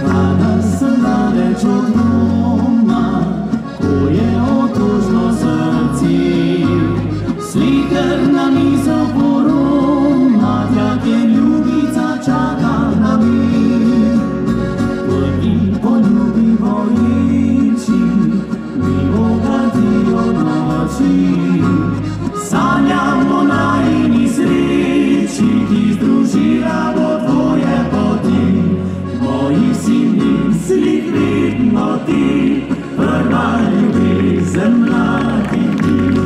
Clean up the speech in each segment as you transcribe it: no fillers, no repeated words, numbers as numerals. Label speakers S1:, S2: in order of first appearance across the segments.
S1: Kada sem daleč od doma, ko je otožno srce, slikar na mizo poroma, tja, kjer ljubica čaka na mir. Prvi poljubi vojiči, mi ogadijo noči, sanjamo najini sreči, ki združila bo tvoje poti. Mojih silnih vedno ti, prva ljubezen mladih dni.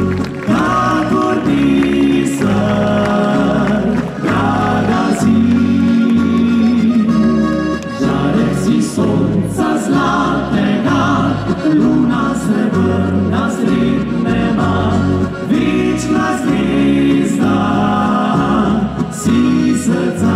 S1: Kakor biser, draga si, žarek si sonca zlatega, luna srebrna sred neba, večna zvezda si srca.